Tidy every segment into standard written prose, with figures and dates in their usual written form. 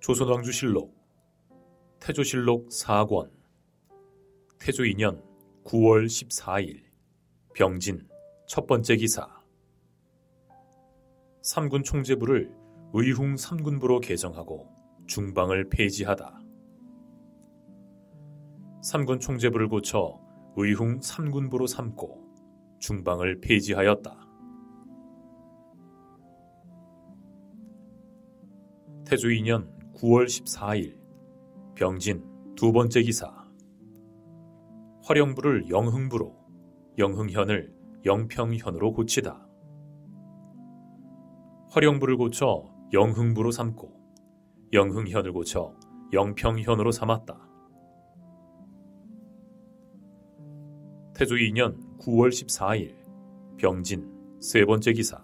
조선왕조실록 태조실록 4권 태조 2년 9월 14일 병진 첫 번째 기사. 삼군 총제부를 의흥 삼군부로 개정하고 중방을 폐지하다. 삼군 총제부를 고쳐 의흥 삼군부로 삼고 중방을 폐지하였다. 태조 2년 9월 14일 병진 두 번째 기사. 화령부를 영흥부로, 영흥현을 영평현으로 고치다. 화령부를 고쳐 영흥부로 삼고 영흥현을 고쳐 영평현으로 삼았다. 태조 2년 9월 14일 병진 세 번째 기사.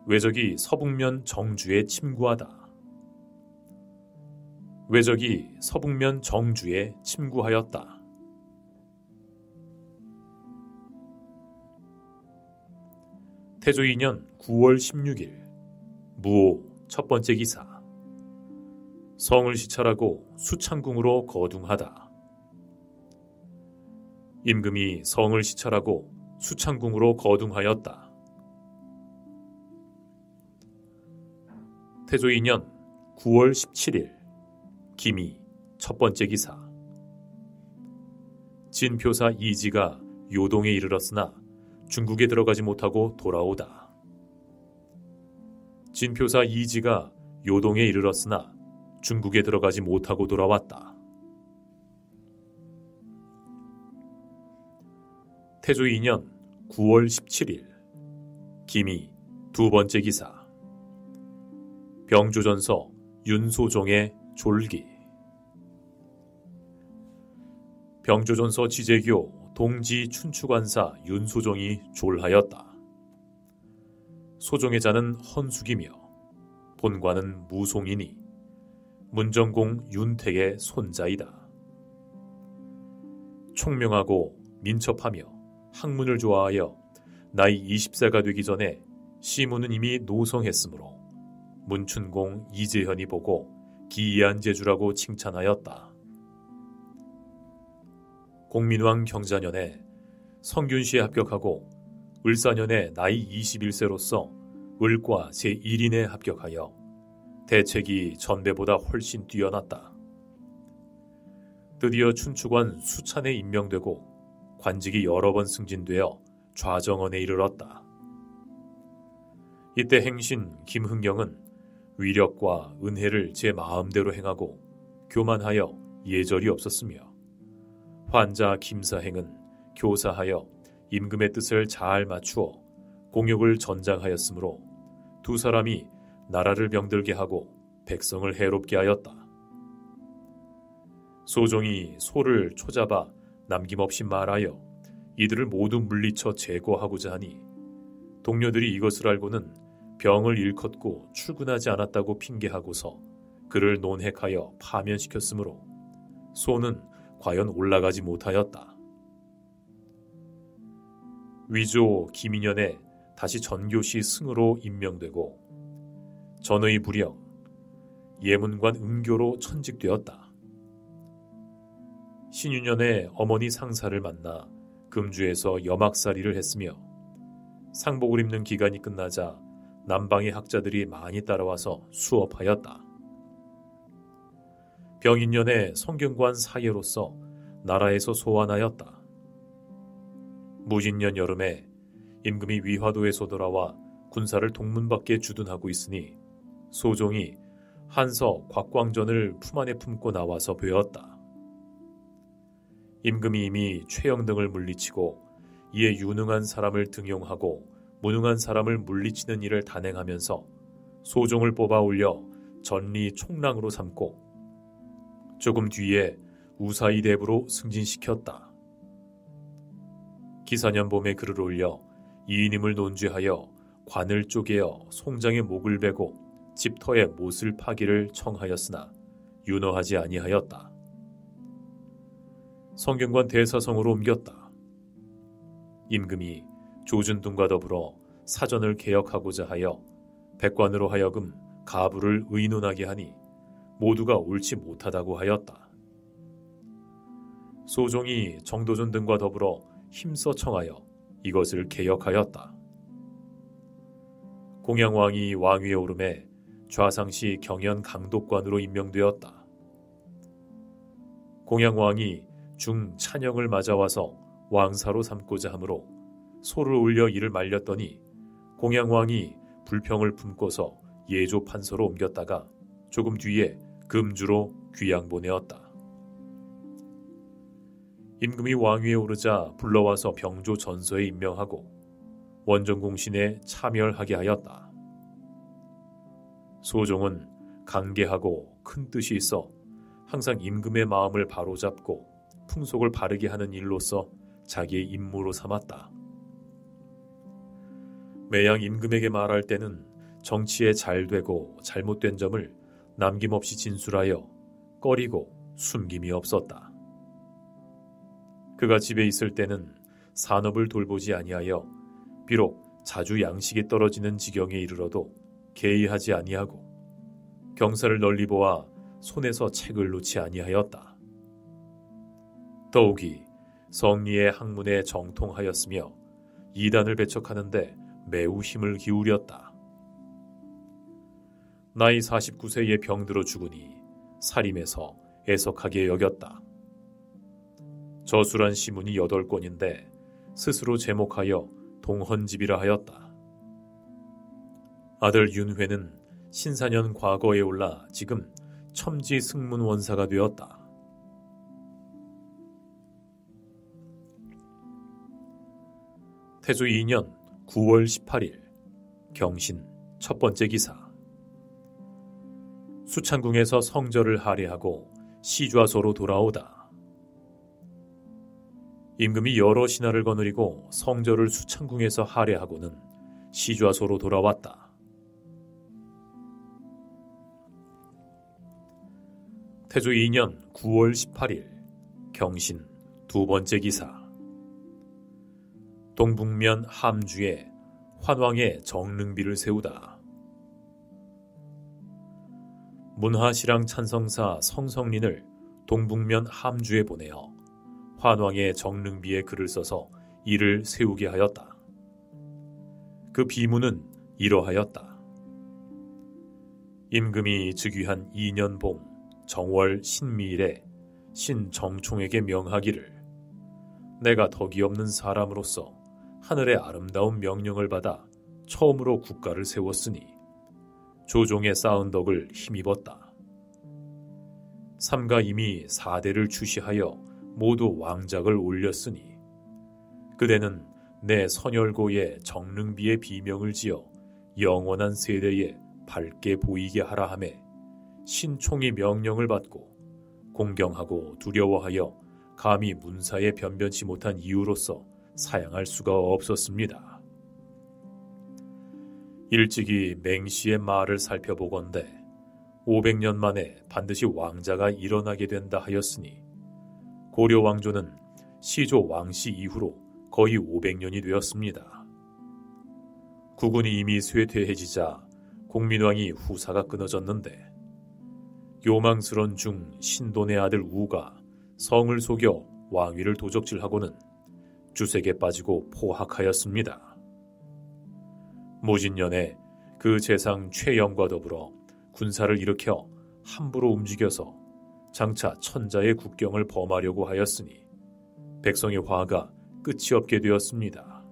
외적이 서북면 정주에 침구하다. 외적이 서북면 정주에 침구하였다. 태조 2년 9월 16일 무오 첫 번째 기사. 성을 시찰하고 수창궁으로 거둥하다. 임금이 성을 시찰하고 수창궁으로 거둥하였다. 태조 2년 9월 17일 기미 첫 번째 기사. 진표사 이지가 요동에 이르렀으나 중국에 들어가지 못하고 돌아오다. 진표사 이지가 요동에 이르렀으나 중국에 들어가지 못하고 돌아왔다. 태조 2년 9월 17일 기미 두 번째 기사. 병조전서 윤소종의 졸기. 병조전서 지제교 동지 춘추관사 윤소종이 졸하였다. 소종의 자는 헌숙이며 본관은 무송이니 문정공 윤택의 손자이다. 총명하고 민첩하며 학문을 좋아하여 나이 20세가 되기 전에 시문은 이미 노성했으므로 문춘공 이재현이 보고 기이한 재주라고 칭찬하였다. 공민왕 경자년에 성균시에 합격하고 을사년에 나이 21세로서 을과 제1인에 합격하여 대책이 전배보다 훨씬 뛰어났다. 드디어 춘추관 수찬에 임명되고 관직이 여러 번 승진되어 좌정원에 이르렀다. 이때 행신 김흥경은 위력과 은혜를 제 마음대로 행하고 교만하여 예절이 없었으며 환자 김사행은 교사하여 임금의 뜻을 잘 맞추어 공욕을 전장하였으므로 두 사람이 나라를 병들게 하고 백성을 해롭게 하였다. 소종이 소를 초잡아 남김없이 말하여 이들을 모두 물리쳐 제거하고자 하니 동료들이 이것을 알고는 병을 일컫고 출근하지 않았다고 핑계하고서 그를 논핵하여 파면시켰으므로 소는 과연 올라가지 못하였다. 위조 김인년에 다시 전교시 승으로 임명되고 전의 부령 예문관 음교로 천직되었다. 신유년에 어머니 상사를 만나 금주에서 여막살이를 했으며 상복을 입는 기간이 끝나자 남방의 학자들이 많이 따라와서 수업하였다. 병인년에 성균관 사예로서 나라에서 소환하였다. 무진년 여름에 임금이 위화도에서 돌아와 군사를 동문 밖에 주둔하고 있으니 소종이 한서 곽광전을 품 안에 품고 나와서 배웠다. 임금이 이미 최영 등을 물리치고 이에 유능한 사람을 등용하고 무능한 사람을 물리치는 일을 단행하면서 소종을 뽑아 올려 전리 총랑으로 삼고 조금 뒤에 우사이 대부로 승진시켰다. 기사년 봄에 그를 올려 이인임을 논죄하여 관을 쪼개어 송장의 목을 베고 집터에 못을 파기를 청하였으나 윤허하지 아니하였다. 성균관 대사성으로 옮겼다. 임금이 조준등과 더불어 사전을 개혁하고자 하여 백관으로 하여금 가부를 의논하게 하니 모두가 옳지 못하다고 하였다. 소종이 정도전 등과 더불어 힘써 청하여 이것을 개혁하였다. 공양왕이 왕위에 오름에 좌상시 경연 강독관으로 임명되었다. 공양왕이 중찬영을 맞아와서 왕사로 삼고자 하므로 소를 올려 이를 말렸더니 공양왕이 불평을 품고서 예조 판서로 옮겼다가 조금 뒤에 금주로 귀양 보내었다. 임금이 왕위에 오르자 불러와서 병조 전서에 임명하고 원정공신에 참여하게 하였다. 소종은 강계하고 큰 뜻이 있어 항상 임금의 마음을 바로잡고 풍속을 바르게 하는 일로서 자기의 임무로 삼았다. 매양 임금에게 말할 때는 정치에 잘되고 잘못된 점을 남김없이 진술하여 꺼리고 숨김이 없었다. 그가 집에 있을 때는 산업을 돌보지 아니하여 비록 자주 양식이 떨어지는 지경에 이르러도 개의하지 아니하고 경사를 널리 보아 손에서 책을 놓지 아니하였다. 더욱이 성리의 학문에 정통하였으며 이단을 배척하는데 매우 힘을 기울였다. 나이 49세에 병들어 죽으니 사림에서 애석하게 여겼다. 저술한 시문이 8권인데 스스로 제목하여 동헌집이라 하였다. 아들 윤회는 신사년 과거에 올라 지금 첨지 승문원사가 되었다. 태조 2년 9월 18일 경신 첫 번째 기사. 수창궁에서 성절을 할애하고 시좌소로 돌아오다. 임금이 여러 신하를 거느리고 성절을 수창궁에서 할애하고는 시좌소로 돌아왔다. 태조 2년 9월 18일 경신 두 번째 기사. 동북면 함주에 환왕의 정릉비를 세우다. 문화시랑 찬성사 성성린을 동북면 함주에 보내어 환왕의 정릉비에 글을 써서 이를 세우게 하였다. 그 비문은 이러하였다. 임금이 즉위한 2년 봄 정월 신미일에 신정총에게 명하기를 내가 덕이 없는 사람으로서 하늘의 아름다운 명령을 받아 처음으로 국가를 세웠으니 조종에 쌓은 덕을 힘입었다. 삼가 이미 4대를 추시하여 모두 왕작을 올렸으니 그대는 내 선열고의 정릉비의 비명을 지어 영원한 세대에 밝게 보이게 하라 하매 신총이 명령을 받고 공경하고 두려워하여 감히 문사에 변변치 못한 이유로서 사양할 수가 없었습니다. 일찍이 맹시의 말을 살펴보건대 500년 만에 반드시 왕자가 일어나게 된다 하였으니 고려 왕조는 시조 왕씨 이후로 거의 500년이 되었습니다. 국군이 이미 쇠퇴해지자 공민왕이 후사가 끊어졌는데 요망스런 중 신돈의 아들 우가 성을 속여 왕위를 도적질하고는 주색에 빠지고 포학하였습니다. 모진년에 그 재상 최영과 더불어 군사를 일으켜 함부로 움직여서 장차 천자의 국경을 범하려고 하였으니 백성의 화가 끝이 없게 되었습니다.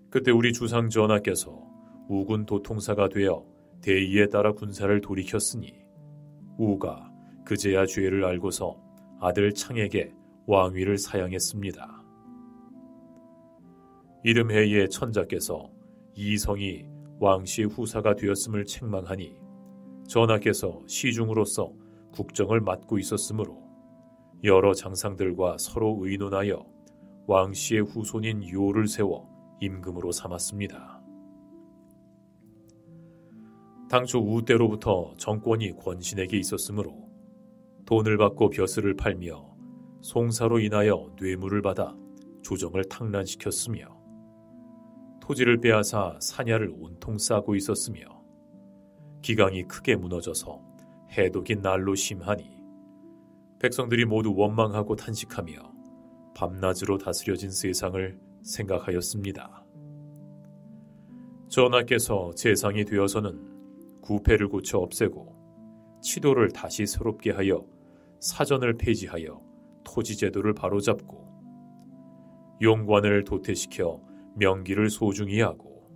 그때 우리 주상 전하께서 우군 도통사가 되어 대의에 따라 군사를 돌이켰으니 우가 그제야 죄를 알고서 아들 창에게 왕위를 사양했습니다. 이듬해에 천자께서 이성이 왕씨의 후사가 되었음을 책망하니 전하께서 시중으로서 국정을 맡고 있었으므로 여러 장상들과 서로 의논하여 왕씨의 후손인 요를 세워 임금으로 삼았습니다. 당초 우 때로부터 정권이 권신에게 있었으므로 돈을 받고 벼슬을 팔며 송사로 인하여 뇌물을 받아 조정을 탕란시켰으며 토지를 빼앗아 사냐를 온통 싸고 있었으며 기강이 크게 무너져서 해독이 날로 심하니 백성들이 모두 원망하고 탄식하며 밤낮으로 다스려진 세상을 생각하였습니다. 전하께서 재상이 되어서는 구패를 고쳐 없애고 치도를 다시 새롭게 하여 사전을 폐지하여 토지제도를 바로잡고 용관을 도태시켜 명기를 소중히 하고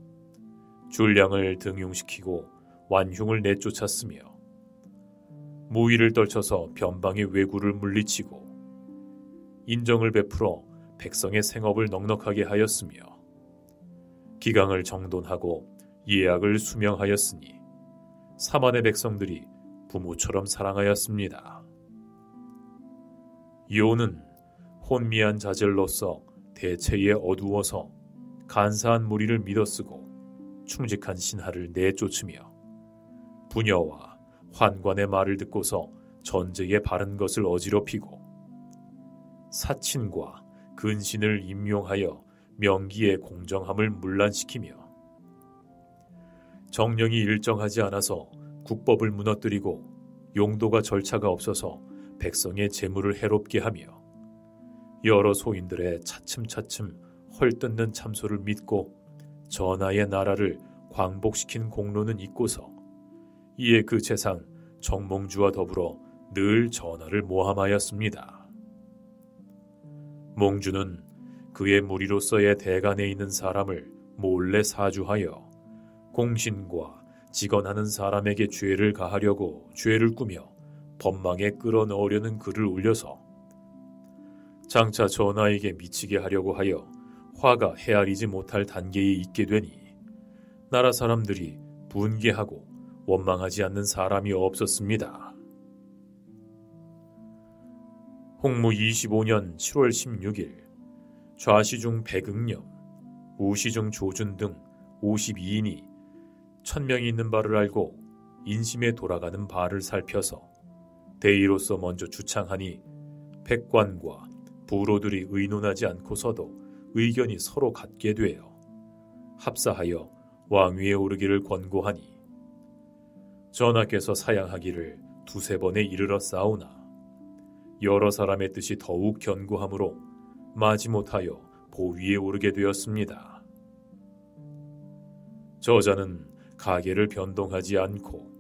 줄량을 등용시키고 완흉을 내쫓았으며 무의를 떨쳐서 변방의 왜구를 물리치고 인정을 베풀어 백성의 생업을 넉넉하게 하였으며 기강을 정돈하고 예약을 수명하였으니 사만의 백성들이 부모처럼 사랑하였습니다. 요는 혼미한 자젤로서 대체에 어두워서 간사한 무리를 믿어쓰고 충직한 신하를 내쫓으며 부녀와 환관의 말을 듣고서 전제에 바른 것을 어지럽히고 사친과 근신을 임용하여 명기의 공정함을 문란시키며 정령이 일정하지 않아서 국법을 무너뜨리고 용도가 절차가 없어서 백성의 재물을 해롭게 하며 여러 소인들의 차츰차츰 헐뜯는 참소를 믿고 전하의 나라를 광복시킨 공로는 있고서 이에 그 재상 정몽주와 더불어 늘 전하를 모함하였습니다. 몽주는 그의 무리로서의 대간에 있는 사람을 몰래 사주하여 공신과 직언하는 사람에게 죄를 가하려고 죄를 꾸며 법망에 끌어넣으려는 글을 올려서 장차 전하에게 미치게 하려고 하여 화가 헤아리지 못할 단계에 있게 되니 나라 사람들이 분개하고 원망하지 않는 사람이 없었습니다. 홍무 25년 7월 16일 좌시중 백응념, 우시중 조준 등 52인이 1000명이 있는 바를 알고 인심에 돌아가는 바를 살펴서 대의로서 먼저 주창하니 백관과 부로들이 의논하지 않고서도 의견이 서로 같게 되어 합사하여 왕위에 오르기를 권고하니 전하께서 사양하기를 두세 번에 이르러 싸우나 여러 사람의 뜻이 더욱 견고하므로 마지못하여 보위에 오르게 되었습니다. 저자는 가계를 변동하지 않고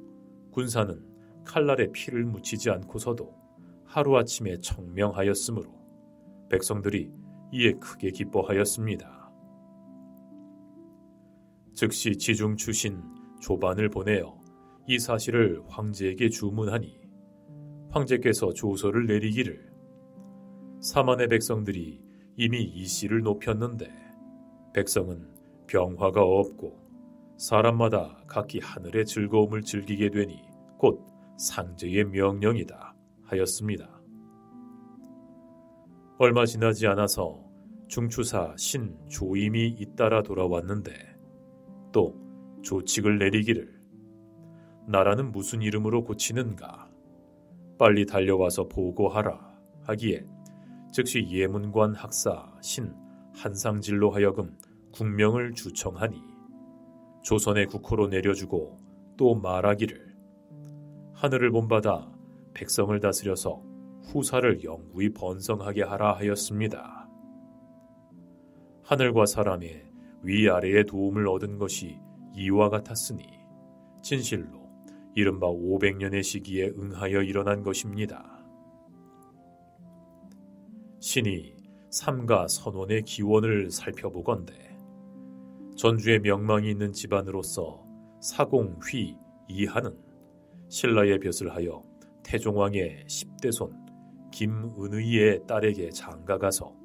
군사는 칼날에 피를 묻히지 않고서도 하루아침에 청명하였으므로 백성들이 이에 크게 기뻐하였습니다. 즉시 지중 추신 조반을 보내어 이 사실을 황제에게 주문하니 황제께서 조서를 내리기를 사만의 백성들이 이미 이 씨를 높였는데 백성은 병화가 없고 사람마다 각기 하늘의 즐거움을 즐기게 되니 곧 상제의 명령이다 하였습니다. 얼마 지나지 않아서 중추사 신 조임이 잇따라 돌아왔는데 또 조칙을 내리기를 나라는 무슨 이름으로 고치는가 빨리 달려와서 보고하라 하기에 즉시 예문관 학사 신 한상질로 하여금 국명을 주청하니 조선의 국호로 내려주고 또 말하기를 하늘을 본받아 백성을 다스려서 후사를 영구히 번성하게 하라 하였습니다. 하늘과 사람의 위아래의 도움을 얻은 것이 이와 같았으니 진실로 이른바 500년의 시기에 응하여 일어난 것입니다. 신이 삼가 선원의 기원을 살펴보건대 전주에 명망이 있는 집안으로서 사공휘 이하는 신라의 볕을 하여 태종왕의 10대손 김은의의 딸에게 장가가서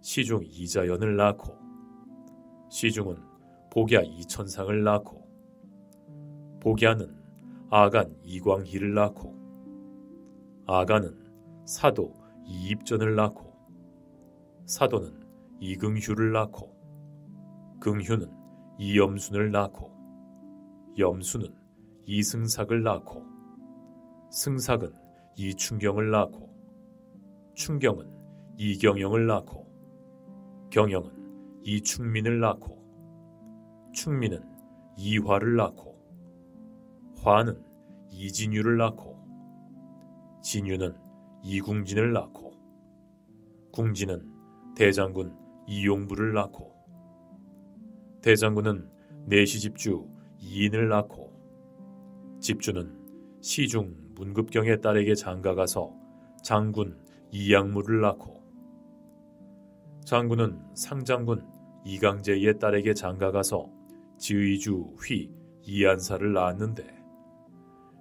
시중 이자연을 낳고 시중은 복야 이천상을 낳고 복야는 아간 이광희를 낳고 아간은 사도 이입전을 낳고 사도는 이긍휴를 낳고 긍휴는 이염순을 낳고 염순은 이승삭을 낳고 승삭은 이충경을 낳고 충경은 이경영을 낳고 경영은 이충민을 낳고 충민은 이화를 낳고 화는 이진유를 낳고 진유는 이궁진을 낳고 궁진은 대장군 이용부를 낳고 대장군은 내시집주 이인을 낳고 집주는 시중 문급경의 딸에게 장가가서 장군 이양무를 낳고 장군은 상장군 이강제의 딸에게 장가가서 지의주 휘 이안사를 낳았는데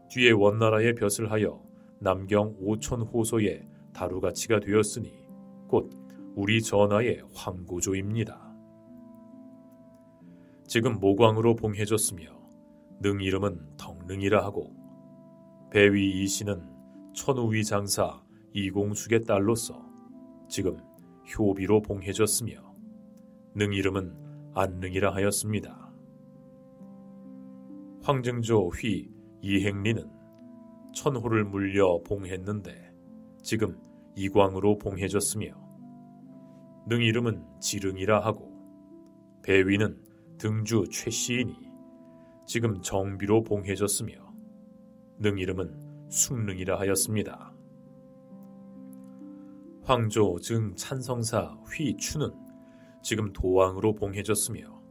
뒤에 원나라의 벼슬 하여 남경 오천호소의 다루가치가 되었으니 곧 우리 전하의 황고조입니다. 지금 모광으로 봉해졌으며 능 이름은 덕능이라 하고 배위 이씨는 천우위 장사 이공숙의 딸로서 지금 효비로 봉해졌으며 능 이름은 안능이라 하였습니다. 황증조 휘 이행리는 천호를 물려 봉했는데 지금 이광으로 봉해졌으며 능 이름은 지릉이라 하고 배위는 등주 최씨이니 지금 정비로 봉해졌으며 능 이름은 숭능이라 하였습니다. 황조 증 찬성사 휘추는 지금 도왕으로 봉해졌으며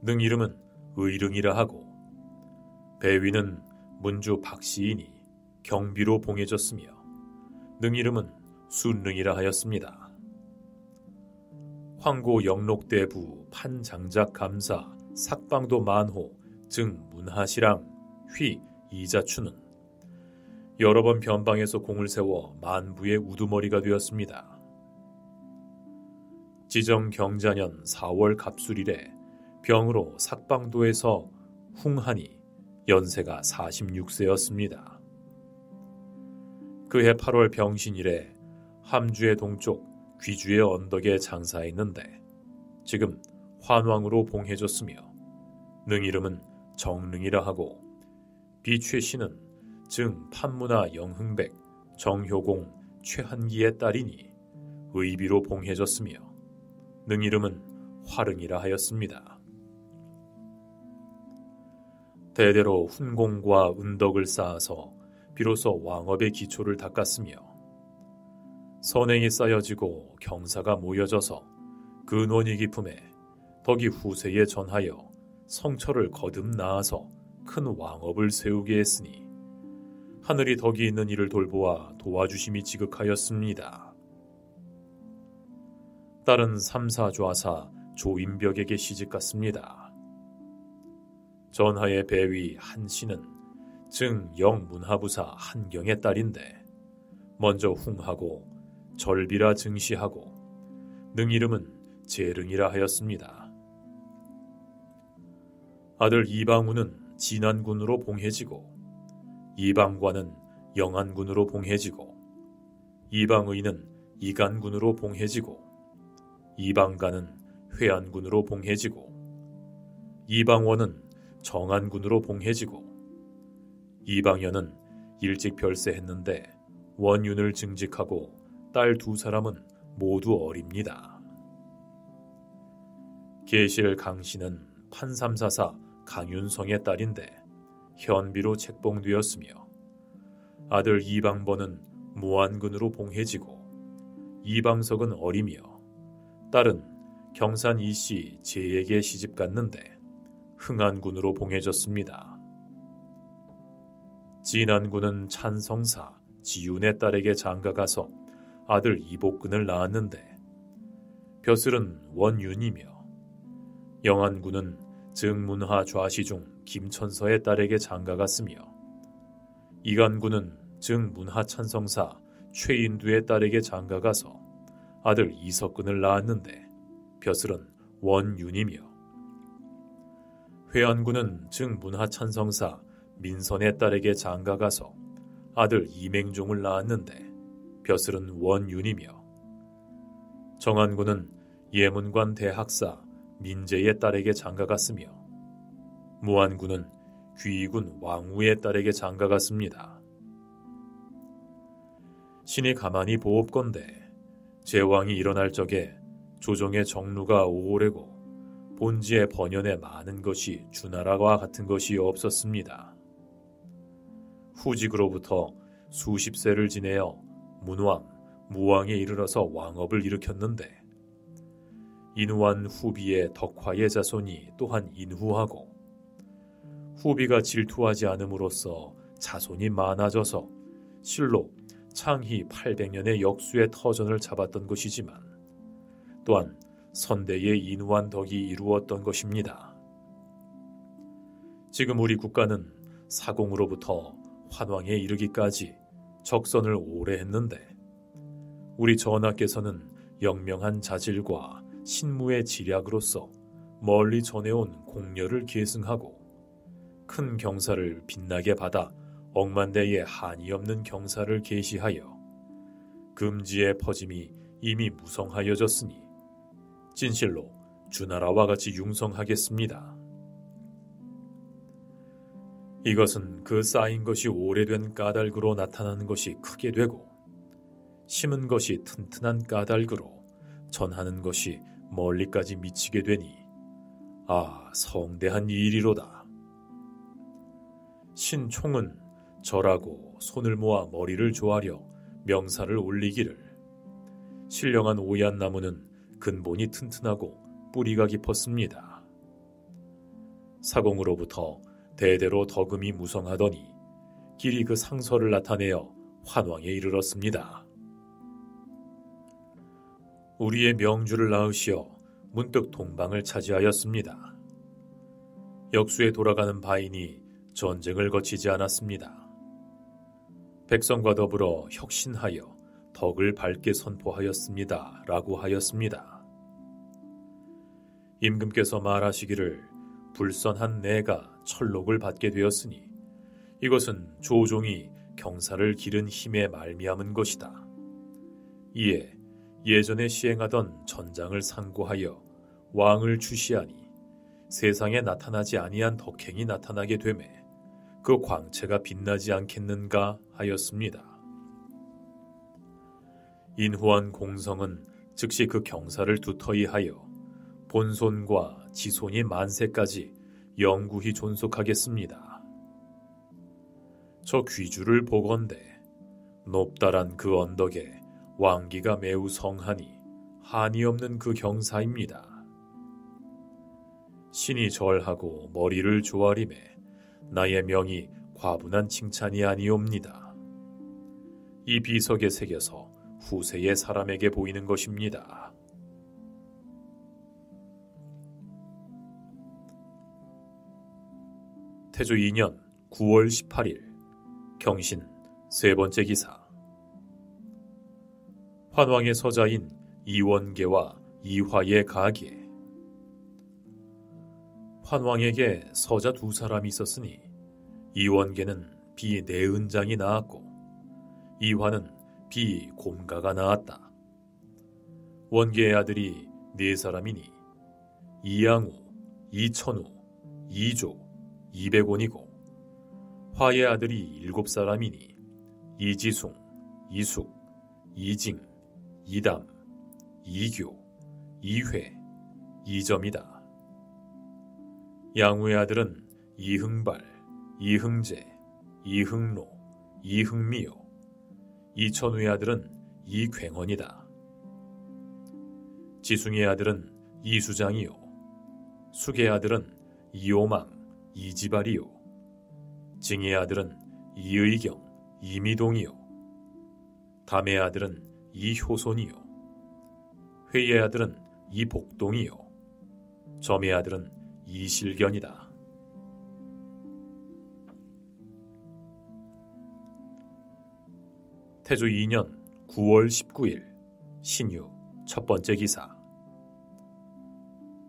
능 이름은 의릉이라 하고 배위는 문주 박씨이니 경비로 봉해졌으며 능 이름은 순능이라 하였습니다. 황고 영록대부 판장작 감사 삭방도 만호 증 문하시랑 휘 이자추는 여러 번 변방에서 공을 세워 만부의 우두머리가 되었습니다. 지정 경자년 4월 갑술일에 병으로 삭방도에서 흉하니 연세가 46세였습니다. 그해 8월 병신일에 함주의 동쪽 귀주의 언덕에 장사했는데 지금 환왕으로 봉해졌으며 능 이름은 정능이라 하고 비최씨는 증 판문화 영흥백 정효공 최한기의 딸이니 의비로 봉해졌으며 능 이름은 화릉이라 하였습니다. 대대로 훈공과 은덕을 쌓아서 비로소 왕업의 기초를 닦았으며 선행이 쌓여지고 경사가 모여져서 근원이 깊음에 덕이 후세에 전하여 성처를 거듭 낳아서 큰 왕업을 세우게 했으니 하늘이 덕이 있는 이를 돌보아 도와주심이 지극하였습니다. 딸은 삼사좌사 조임벽에게 시집갔습니다. 전하의 배위 한씨는 증 영문하부사 한경의 딸인데 먼저 흉하고 절비라 증시하고 능 이름은 재릉이라 하였습니다. 아들 이방우는 진안군으로 봉해지고 이방관은 영안군으로 봉해지고 이방의는 이간군으로 봉해지고 이방간은 회안군으로 봉해지고 이방원은 정안군으로 봉해지고 이방연은 일찍 별세했는데 원윤을 증직하고 딸 2사람은 모두 어립니다. 계실 강씨는 판삼사사 강윤성의 딸인데 현비로 책봉되었으며 아들 이방번은 무안군으로 봉해지고 이방석은 어리며 딸은 경산 이씨 제에게 시집갔는데 흥안군으로 봉해졌습니다. 진안군은 찬성사 지윤의 딸에게 장가가서 아들 이복근을 낳았는데 벼슬은 원윤이며 영안군은 증문하 좌시중 김천서의 딸에게 장가갔으며 이간군은 증문하 찬성사 최인두의 딸에게 장가가서 아들 이석근을 낳았는데 벼슬은 원윤이며 회안군은 증문하 찬성사 민선의 딸에게 장가가서 아들 이맹종을 낳았는데 벼슬은 원윤이며 정안군은 예문관 대학사 민재의 딸에게 장가갔으며 무안군은 귀이군 왕우의 딸에게 장가갔습니다. 신이 가만히 보옵건대 제왕이 일어날 적에 조정의 정루가 오래고 본지의 번연에 많은 것이 주나라와 같은 것이 없었습니다. 후직으로부터 수십 세를 지내어 문왕, 무왕에 이르러서 왕업을 일으켰는데 인후한 후비의 덕화의 자손이 또한 인후하고 후비가 질투하지 않음으로써 자손이 많아져서 실로 창희 800년의 역수의 터전을 잡았던 것이지만 또한 선대의 인후한 덕이 이루었던 것입니다. 지금 우리 국가는 사공으로부터 환왕에 이르기까지 적선을 오래 했는데 우리 전하께서는 영명한 자질과 신무의 지략으로서 멀리 전해온 공렬을 계승하고 큰 경사를 빛나게 받아 억만대의 한이 없는 경사를 계시하여 금지의 퍼짐이 이미 무성하여졌으니 진실로 주나라와 같이 융성하겠습니다. 이것은 그 쌓인 것이 오래된 까닭으로 나타나는 것이 크게 되고 심은 것이 튼튼한 까닭으로 전하는 것이 멀리까지 미치게 되니 성대한 일이로다. 신총은 절하고 손을 모아 머리를 조아려 명사를 올리기를 신령한 오얏나무는 근본이 튼튼하고 뿌리가 깊었습니다. 사공으로부터 대대로 덕음이 무성하더니 길이 그 상서를 나타내어 환왕에 이르렀습니다. 우리의 명주를 낳으시어 문득 동방을 차지하였습니다. 역수에 돌아가는 바이니 전쟁을 거치지 않았습니다. 백성과 더불어 혁신하여 덕을 밝게 선포하였습니다. 라고 하였습니다. 임금께서 말하시기를 불선한 내가 철록을 받게 되었으니 이것은 조종이 경사를 기른 힘에 말미암은 것이다. 이에 예전에 시행하던 전장을 상고하여 왕을 주시하니 세상에 나타나지 아니한 덕행이 나타나게 되매 그 광채가 빛나지 않겠는가 하였습니다. 인후한 공성은 즉시 그 경사를 두터이 하여 본손과 지손이 만세까지 영구히 존속하겠습니다. 저 귀주를 보건대 높다란 그 언덕에 왕기가 매우 성하니 한이 없는 그 경사입니다. 신이 절하고 머리를 조아림에 나의 명이 과분한 칭찬이 아니옵니다. 이 비석에 새겨서 후세의 사람에게 보이는 것입니다. 태조 2년 9월 18일 경신 세 번째 기사. 환왕의 서자인 이원계와 이화의 가계. 환왕에게 서자 두 사람이 있었으니 이원계는 비내은장이 낳았고 이화는 비곰가가 낳았다. 원계의 아들이 네 사람이니 이양우, 이천우, 이조, 이백원이고 화의 아들이 7사람이니 이지숭, 이숙, 이징, 이담, 이교, 이회, 이점이다. 양우의 아들은 이흥발, 이흥제, 이흥로, 이흥미요. 이천우의 아들은 이괭원이다. 지숭의 아들은 이수장이요. 숙의 아들은 이오망, 이지발이요. 징의 아들은 이의경, 이미동이요. 담의 아들은 이효손이요. 회의 아들은 이복동이요. 점의 아들은 이실견이다. 태조 2년 9월 19일 신유 첫 번째 기사.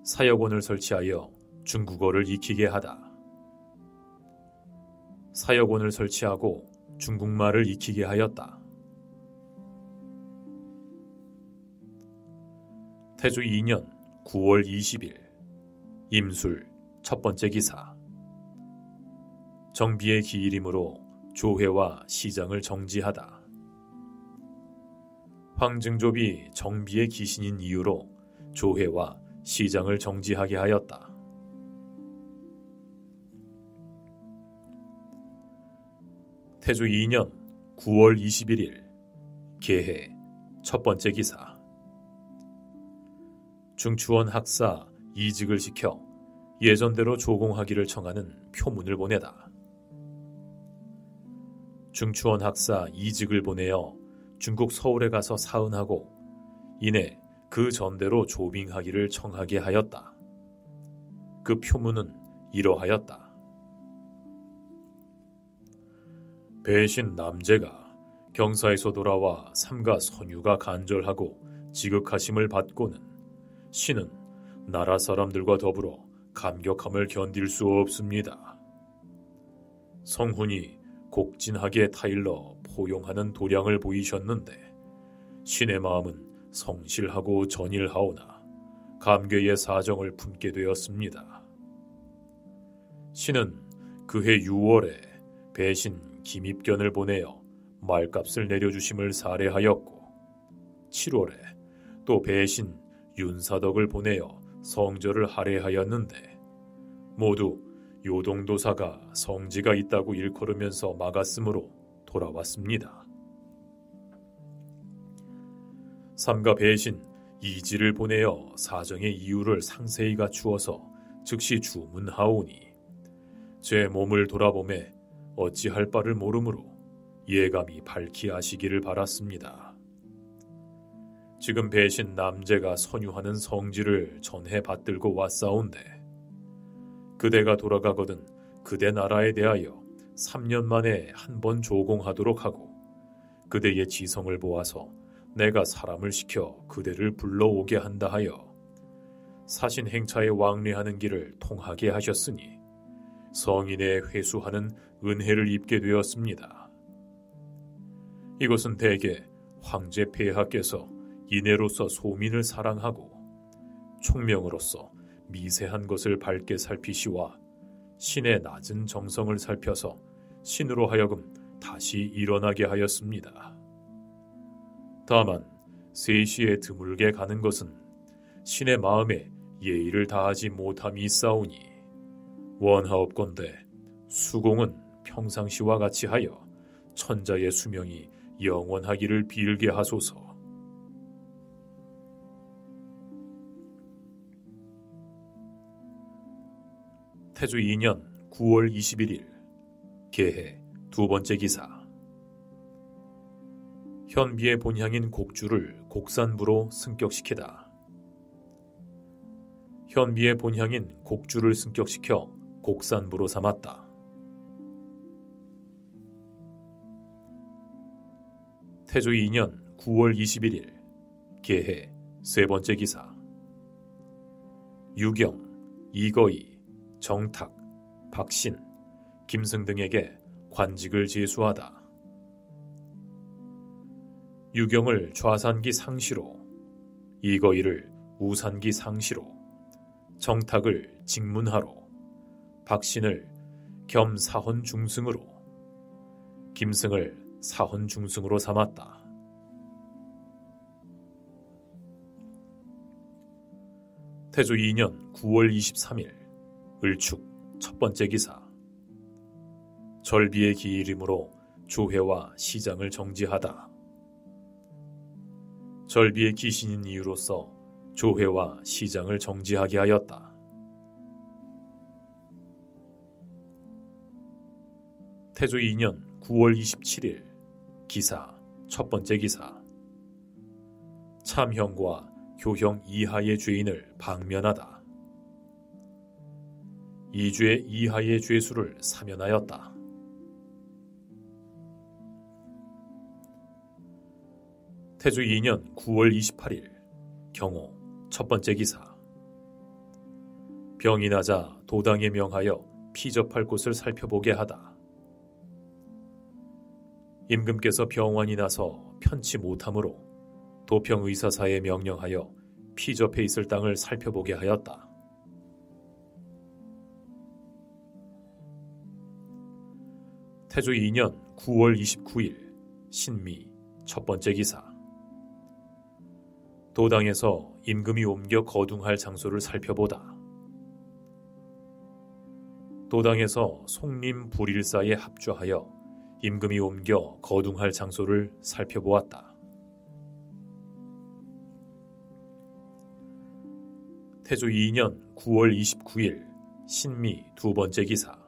사역원을 설치하여 중국어를 익히게 하다. 사역원을 설치하고 중국말을 익히게 하였다. 태조 2년 9월 20일 임술 첫 번째 기사. 정비의 기일이므로 조회와 시장을 정지하다. 황증조비 정비의 기신인 이유로 조회와 시장을 정지하게 하였다. 태조 2년 9월 21일 계해 첫 번째 기사. 중추원 학사 이직을 시켜 예전대로 조공하기를 청하는 표문을 보내다. 중추원 학사 이직을 보내어 중국 서울에 가서 사은하고 이내 그 전대로 조빙하기를 청하게 하였다. 그 표문은 이러하였다. 배신 남제가 경사에서 돌아와 삼가 선유가 간절하고 지극하심을 받고는 신은 나라 사람들과 더불어 감격함을 견딜 수 없습니다. 성훈이 곡진하게 타일러 포용하는 도량을 보이셨는데 신의 마음은 성실하고 전일하오나 감괴의 사정을 품게 되었습니다. 신은 그해 6월에 배신 김입견을 보내어 말값을 내려주심을 사례하였고 7월에 또 배신 윤사덕을 보내어 성절을 할애하였는데 모두 요동도사가 성지가 있다고 일컬으면서 막았으므로 돌아왔습니다. 삼가 배신 이지를 보내어 사정의 이유를 상세히 갖추어서 즉시 주문하오니 제 몸을 돌아보매 어찌할 바를 모르므로 예감이 밝히 아시기를 바랐습니다. 지금 배신 남제가 선유하는 성지를 전해 받들고 왔사온데 그대가 돌아가거든 그대 나라에 대하여 3년 만에 한 번 조공하도록 하고 그대의 지성을 보아서 내가 사람을 시켜 그대를 불러오게 한다 하여 사신 행차에 왕래하는 길을 통하게 하셨으니 성인에 회수하는 은혜를 입게 되었습니다. 이것은 대개 황제 폐하께서 인애로서 소민을 사랑하고 총명으로서 미세한 것을 밝게 살피시와 신의 낮은 정성을 살펴서 신으로 하여금 다시 일어나게 하였습니다. 다만 세시에 드물게 가는 것은 신의 마음에 예의를 다하지 못함이 있사오니 원하옵건대 수공은 평상시와 같이 하여 천자의 수명이 영원하기를 빌게 하소서. 태조 2년 9월 21일 계해 두 번째 기사. 현비의 본향인 곡주를 곡산부로 승격시키다. 현비의 본향인 곡주를 승격시켜 곡산부로 삼았다. 태조 2년 9월 21일 계해 세 번째 기사. 유경, 이거희, 정탁, 박신, 김승 등에게 관직을 제수하다. 유경을 좌산기 상시로, 이거희를 우산기 상시로, 정탁을 직문하로, 박신을 겸 사헌 중승으로, 김승을 사헌 중승으로 삼았다. 태조 2년 9월 23일 을축 첫 번째 기사. 절비의 기일이므로 조회와 시장을 정지하다. 절비의 기신인 이유로서 조회와 시장을 정지하게 하였다. 태조 2년 9월 27일 기사 첫 번째 기사. 참형과 교형 이하의 죄인을 방면하다. 이죄 이하의 죄수를 사면하였다. 태조 2년 9월 28일 경호 첫 번째 기사. 병이 나자 도당에 명하여 피접할 곳을 살펴보게 하다. 임금께서 병환이 나서 편치 못하므로 도평의사사에 명령하여 피접해 있을 땅을 살펴보게 하였다. 태조 2년 9월 29일 신미 첫 번째 기사. 도당에서 임금이 옮겨 거둥할 장소를 살펴보다. 도당에서 송림 불일사에 합주하여 임금이 옮겨 거둥할 장소를 살펴보았다. 태조 2년 9월 29일 신미 두 번째 기사.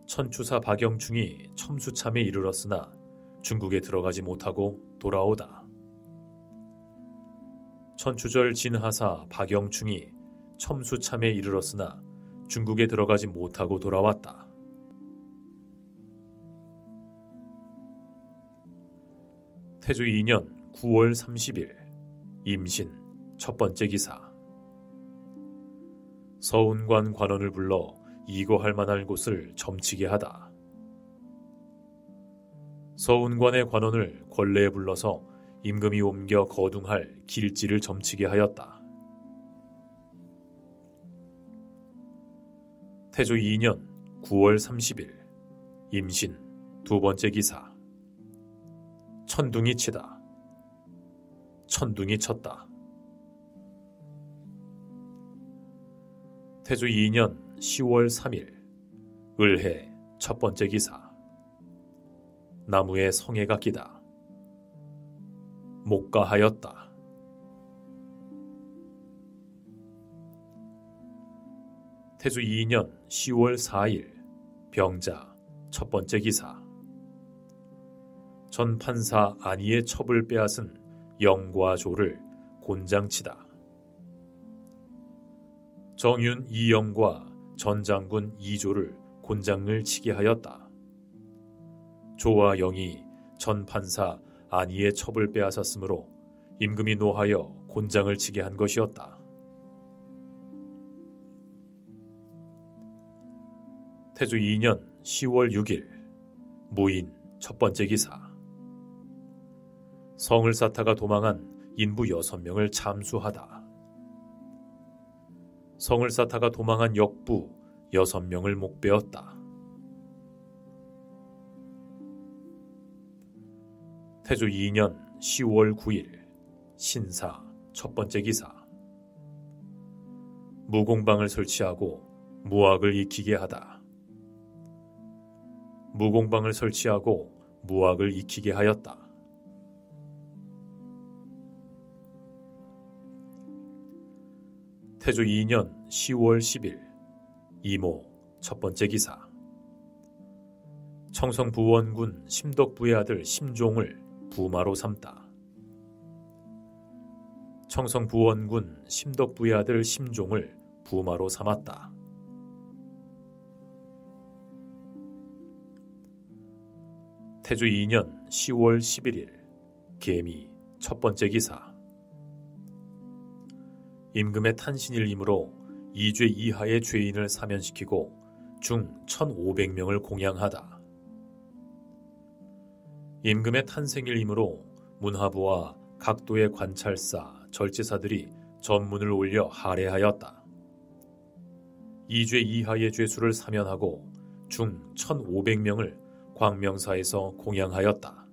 천추사 박영충이 첨수참에 이르렀으나 중국에 들어가지 못하고 돌아오다. 천추절 진하사 박영충이 첨수참에 이르렀으나 중국에 들어가지 못하고 돌아왔다. 태조 2년 9월 30일 임신 첫 번째 기사. 서운관 관원을 불러 이거할 만할 곳을 점치게 하다. 서운관의 관원을 권례에 불러서 임금이 옮겨 거둥할 길지를 점치게 하였다. 태조 2년 9월 30일 임신 두 번째 기사. 천둥이 치다. 천둥이 쳤다. 태조 2년 10월 3일 을해 첫 번째 기사. 나무에 성애가 끼다. 목가하였다. 태조 2년 10월 4일 병자 첫 번째 기사. 전 판사 안희의 첩을 빼앗은 영과 조를 곤장치다. 정윤 이영과 전 장군 이조를 곤장을 치게 하였다. 조와 영이 전 판사 안희의 첩을 빼앗았으므로 임금이 노하여 곤장을 치게 한 것이었다. 태조 2년 10월 6일 무인 첫 번째 기사. 성을 쌓다가 도망한 인부 6명을 참수하다. 성을 쌓다가 도망한 역부 6명을 목베었다. 태조 2년 10월 9일 신사 첫 번째 기사. 무공방을 설치하고 무학을 익히게 하다. 무공방을 설치하고 무학을 익히게 하였다. 태조 2년 10월 10일 이모 첫 번째 기사. 청성부원군 심덕부의 아들 심종을 부마로 삼다. 청성부원군 심덕부의 아들 심종을 부마로 삼았다. 태조 2년 10월 11일 계미 첫 번째 기사. 임금의 탄신일이므로 2죄 이하의 죄인을 사면시키고 중 1,500명을 공양하다. 임금의 탄생일이므로 문하부와 각도의 관찰사, 절제사들이 전문을 올려 할애하였다. 2죄 이하의 죄수를 사면하고 중 1,500명을 광명사에서 공양하였다.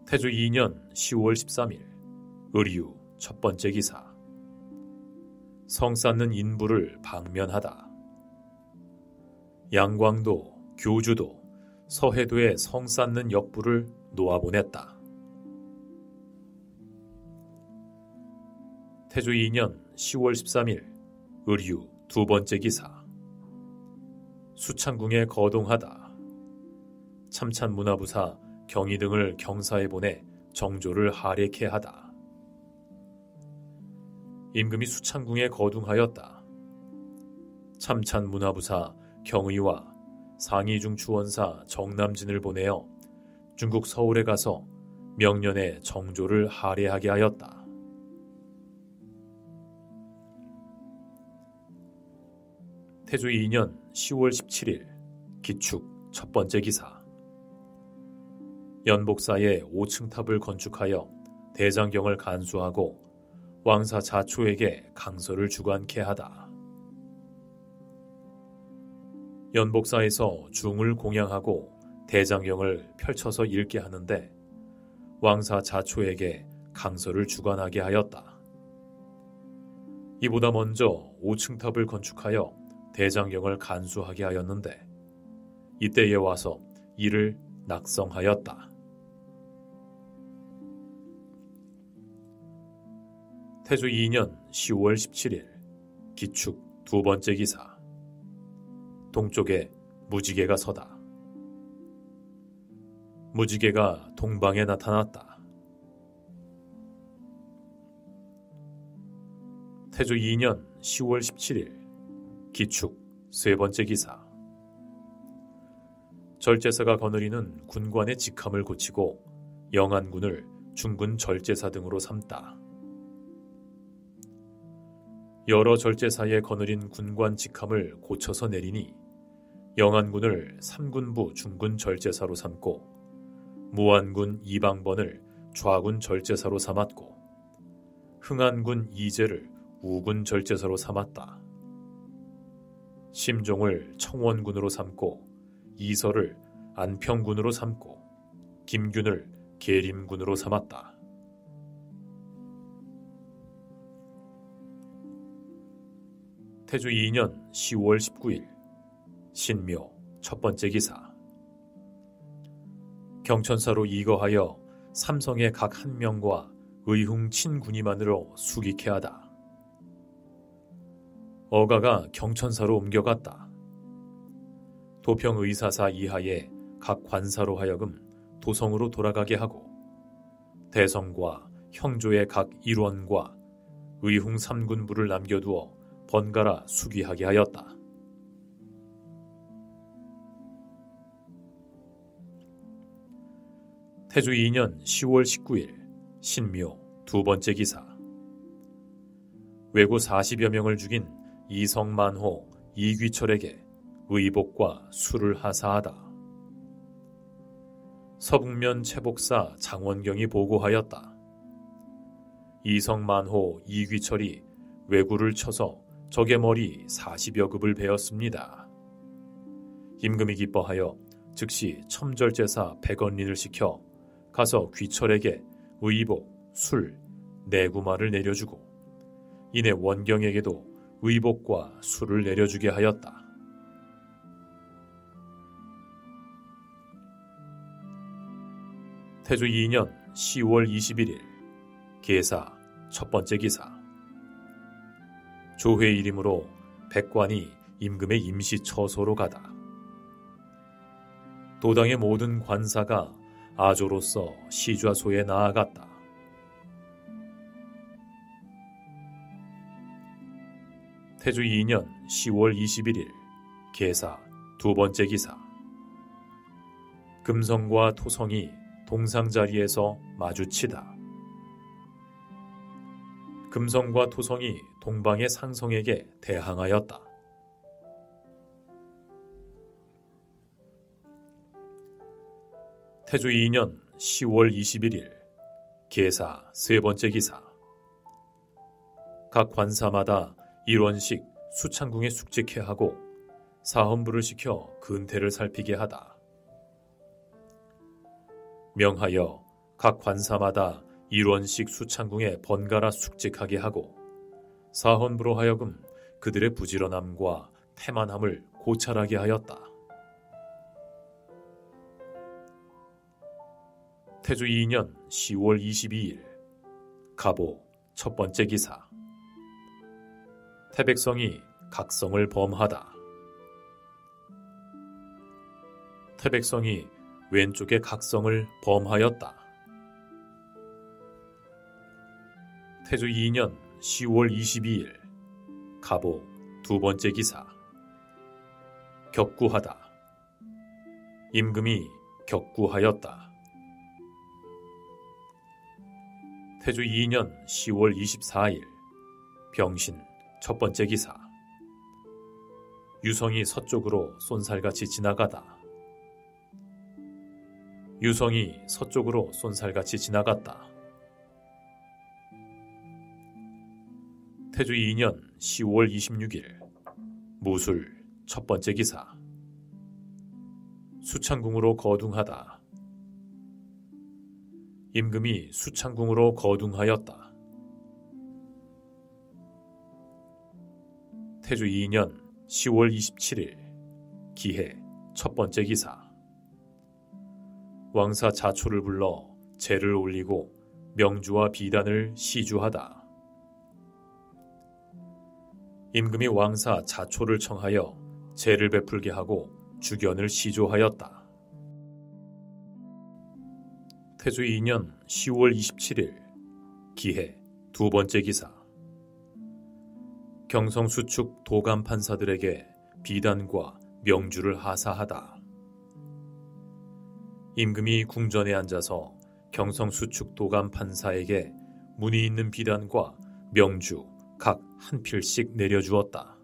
태조 2년 10월 13일 을유 첫 번째 기사. 성 쌓는 인부를 방면하다. 양광도, 교주도, 서해도에 성 쌓는 역부를 놓아보냈다. 태조 2년 10월 13일 을유 두 번째 기사. 수창궁에 거동하다. 참찬 문화부사 경희 등을 경사에 보내 정조를 할애케 하다. 임금이 수창궁에 거둥하였다. 참찬 문화부사 경의와 상의중 추원사 정남진을 보내어 중국 서울에 가서 명년에 정조를 할애하게 하였다. 태조 2년 10월 17일 기축 첫 번째 기사. 연복사에 5층 탑을 건축하여 대장경을 간수하고 왕사 자초에게 강서를 주관케 하다. 연복사에서 중을 공양하고 대장경을 펼쳐서 읽게 하는데 왕사 자초에게 강서를 주관하게 하였다. 이보다 먼저 5층 탑을 건축하여 대장경을 간수하게 하였는데 이때에 와서 이를 낙성하였다. 태조 2년 10월 17일 기축 두 번째 기사. 동쪽에 무지개가 서다. 무지개가 동방에 나타났다. 태조 2년 10월 17일 기축 세 번째 기사. 절제사가 거느리는 군관의 직함을 고치고 영안군을 중군 절제사 등으로 삼다. 여러 절제사에 거느린 군관 직함을 고쳐서 내리니 영안군을 3군부 중군 절제사로 삼고 무안군 이방번을 좌군 절제사로 삼았고 흥안군 이제를 우군 절제사로 삼았다. 심종을 청원군으로 삼고 이설을 안평군으로 삼고 김균을 계림군으로 삼았다. 태조 2년 10월 19일 신묘 첫 번째 기사. 경천사로 이거하여 삼성의 각 한 명과 의흥 친군이만으로 수기케 하다. 어가가 경천사로 옮겨갔다. 도평의사사 이하에 각 관사로 하여금 도성으로 돌아가게 하고 대성과 형조의 각 일원과 의흥 3군부를 남겨두어 번갈아 수기하게 하였다. 태조 2년 10월 19일 신묘 두 번째 기사. 왜구 40여 명을 죽인 이성만호 이귀철에게 의복과 술을 하사하다. 서북면 채복사 장원경이 보고하였다. 이성만호 이귀철이 왜구를 쳐서 적의 머리 40여 급을 베었습니다. 임금이 기뻐하여 즉시 첨절제사 백언린을 시켜 가서 귀철에게 의복, 술, 내구마를 내려주고 이내 원경에게도 의복과 술을 내려주게 하였다. 태조 2년 10월 21일 계사 첫 번째 기사. 조회일이므로 백관이 임금의 임시 처소로 가다. 도당의 모든 관사가 아조로서 시좌소에 나아갔다. 태조 2년 10월 21일 계사 두 번째 기사. 금성과 토성이 동상자리에서 마주치다. 금성과 토성이 동방의 상성에게 대항하였다. 태조 2년 10월 21일 계사 세 번째 기사. 각 관사마다 일원씩 수창궁에 숙직해 하고 사헌부를 시켜 근태를 살피게 하다. 명하여 각 관사마다 일원씩 수창궁에 번갈아 숙직하게 하고 사헌부로 하여금 그들의 부지런함과 태만함을 고찰하게 하였다. 태조 2년 10월 22일 가보 첫 번째 기사. 태백성이 각성을 범하다. 태백성이 왼쪽에 각성을 범하였다. 태조 2년 10월 22일 가보 두 번째 기사. 격구하다. 임금이 격구하였다. 태조 2년 10월 24일 병신 첫 번째 기사. 유성이 서쪽으로 쏜살같이 지나가다. 유성이 서쪽으로 쏜살같이 지나갔다. 태조 2년 10월 26일 무술 첫 번째 기사. 수창궁으로 거둥하다. 임금이 수창궁으로 거둥하였다. 태조 2년 10월 27일 기해 첫 번째 기사. 왕사 자초를 불러 제를 올리고 명주와 비단을 시주하다. 임금이 왕사 자초를 청하여 제를 베풀게 하고 주견을 시조하였다. 태조 2년 10월 27일 기해 두 번째 기사. 경성수축 도감 판사들에게 비단과 명주를 하사하다. 임금이 궁전에 앉아서 경성수축 도감 판사에게 문이 있는 비단과 명주 각 한 필씩 내려주었다.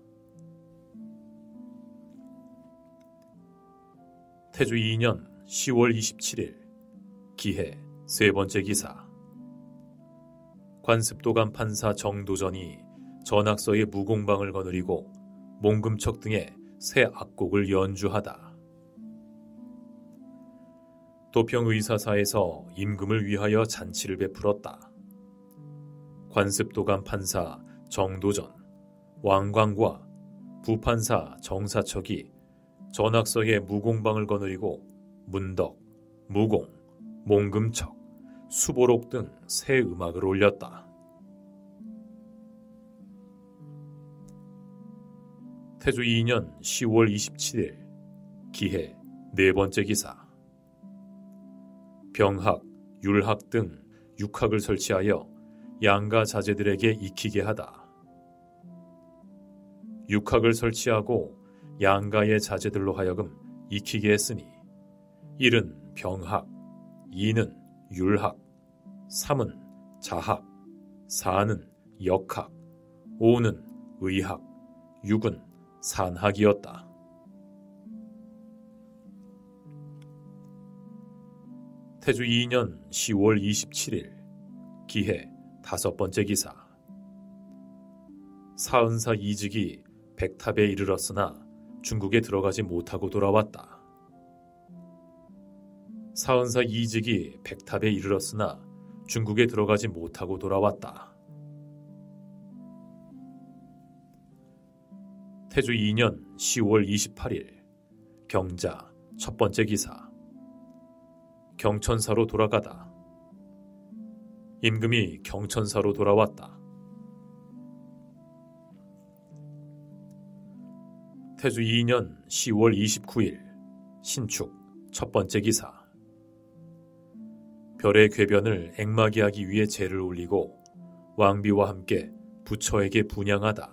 태조 2년 10월 27일 기해 세 번째 기사. 관습도감 판사 정도전이 전학서의 무공방을 거느리고 몽금척 등의 새 악곡을 연주하다. 도평의사사에서 임금을 위하여 잔치를 베풀었다. 관습도감 판사 정도전, 왕광과 부판사 정사척이 전학서의 무공방을 거느리고 문덕, 무공, 몽금척, 수보록 등 새 음악을 올렸다. 태조 2년 10월 27일 기해 네 번째 기사. 병학, 율학 등 육학을 설치하여 양가 자제들에게 익히게 하다. 육학을 설치하고 양가의 자제들로 하여금 익히게 했으니 일은 병학, 이는 율학, 삼은 자학, 사는 역학, 오는 의학, 육은 산학이었다. 태조 2년 10월 27일 기해 다섯 번째 기사. 사은사 이직이 백탑에 이르렀으나 중국에 들어가지 못하고 돌아왔다. 사은사 이직이 백탑에 이르렀으나 중국에 들어가지 못하고 돌아왔다. 태조 2년 10월 28일 경자 첫 번째 기사. 경천사로 돌아가다. 임금이 경천사로 돌아왔다. 태조 2년 10월 29일 신축 첫 번째 기사. 별의 궤변을 앵마게 하기 위해 제를 올리고 왕비와 함께 부처에게 분양하다.